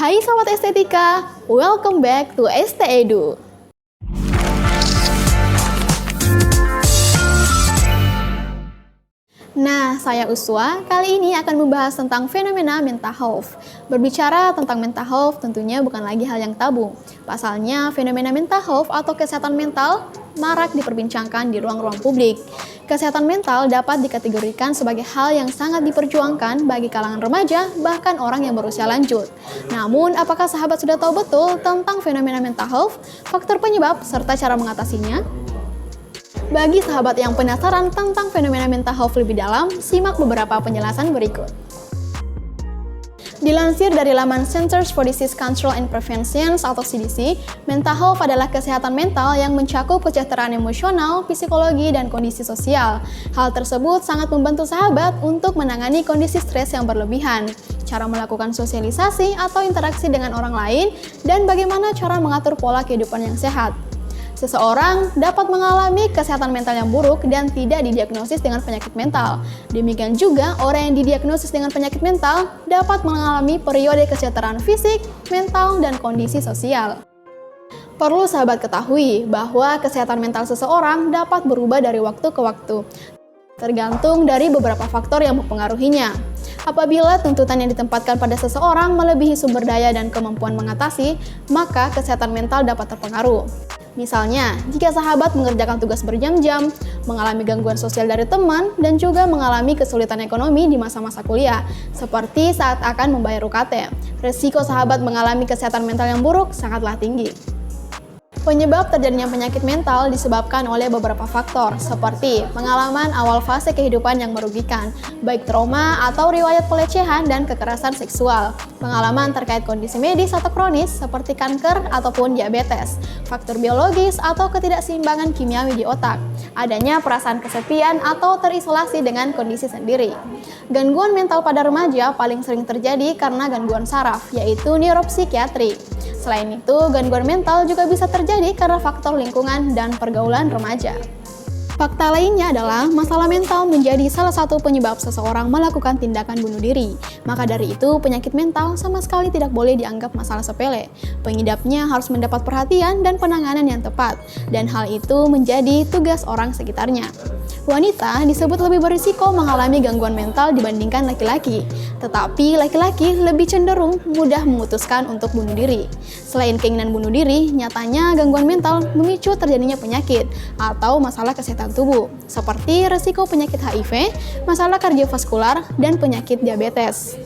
Hai Sobat Estetika, welcome back to ST Edu. Nah, saya Uswa, kali ini akan membahas tentang fenomena mental health. Berbicara tentang mental health tentunya bukan lagi hal yang tabu. Pasalnya, fenomena mental health atau kesehatan mental marak diperbincangkan di ruang-ruang publik. Kesehatan mental dapat dikategorikan sebagai hal yang sangat diperjuangkan bagi kalangan remaja, bahkan orang yang berusia lanjut. Namun, apakah sahabat sudah tahu betul tentang fenomena mental health, faktor penyebab, serta cara mengatasinya? Bagi sahabat yang penasaran tentang fenomena mental health lebih dalam, simak beberapa penjelasan berikut. Dilansir dari laman Centers for Disease Control and Prevention atau CDC, mental health adalah kesehatan mental yang mencakup kesejahteraan emosional, psikologi, dan kondisi sosial. Hal tersebut sangat membantu sahabat untuk menangani kondisi stres yang berlebihan, cara melakukan sosialisasi atau interaksi dengan orang lain, dan bagaimana cara mengatur pola kehidupan yang sehat. Seseorang dapat mengalami kesehatan mental yang buruk dan tidak didiagnosis dengan penyakit mental. Demikian juga, orang yang didiagnosis dengan penyakit mental dapat mengalami periode kesejahteraan fisik, mental, dan kondisi sosial. Perlu sahabat ketahui bahwa kesehatan mental seseorang dapat berubah dari waktu ke waktu, tergantung dari beberapa faktor yang mempengaruhinya. Apabila tuntutan yang ditempatkan pada seseorang melebihi sumber daya dan kemampuan mengatasi, maka kesehatan mental dapat terpengaruh. Misalnya, jika sahabat mengerjakan tugas berjam-jam, mengalami gangguan sosial dari teman, dan juga mengalami kesulitan ekonomi di masa-masa kuliah, seperti saat akan membayar UKT, resiko sahabat mengalami kesehatan mental yang buruk sangatlah tinggi. Penyebab terjadinya penyakit mental disebabkan oleh beberapa faktor, seperti pengalaman awal fase kehidupan yang merugikan, baik trauma atau riwayat pelecehan dan kekerasan seksual, pengalaman terkait kondisi medis atau kronis seperti kanker ataupun diabetes, faktor biologis atau ketidakseimbangan kimiawi di otak, adanya perasaan kesepian atau terisolasi dengan kondisi sendiri. Gangguan mental pada remaja paling sering terjadi karena gangguan saraf, yaitu neuropsikiatri. Selain itu, gangguan mental juga bisa terjadi karena faktor lingkungan dan pergaulan remaja. Fakta lainnya adalah masalah mental menjadi salah satu penyebab seseorang melakukan tindakan bunuh diri. Maka dari itu, penyakit mental sama sekali tidak boleh dianggap masalah sepele. Pengidapnya harus mendapat perhatian dan penanganan yang tepat, dan hal itu menjadi tugas orang sekitarnya. Wanita disebut lebih berisiko mengalami gangguan mental dibandingkan laki-laki, tetapi laki-laki lebih cenderung mudah memutuskan untuk bunuh diri. Selain keinginan bunuh diri, nyatanya gangguan mental memicu terjadinya penyakit atau masalah kesehatan tubuh, seperti resiko penyakit HIV, masalah kardiovaskular, dan penyakit diabetes.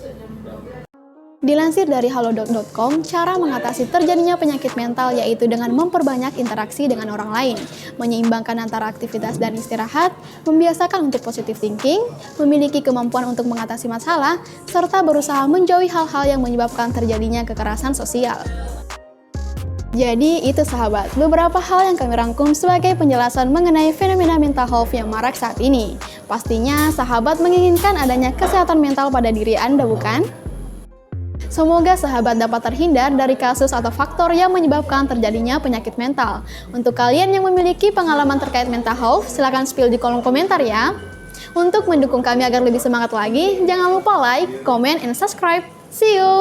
Dilansir dari halodoc.com, cara mengatasi terjadinya penyakit mental yaitu dengan memperbanyak interaksi dengan orang lain, menyeimbangkan antara aktivitas dan istirahat, membiasakan untuk positive thinking, memiliki kemampuan untuk mengatasi masalah, serta berusaha menjauhi hal-hal yang menyebabkan terjadinya kekerasan sosial. Jadi itu sahabat, beberapa hal yang kami rangkum sebagai penjelasan mengenai fenomena mental health yang marak saat ini. Pastinya sahabat menginginkan adanya kesehatan mental pada diri Anda, bukan? Semoga sahabat dapat terhindar dari kasus atau faktor yang menyebabkan terjadinya penyakit mental. Untuk kalian yang memiliki pengalaman terkait mental health, silakan spill di kolom komentar ya. Untuk mendukung kami agar lebih semangat lagi, jangan lupa like, comment, and subscribe. See you!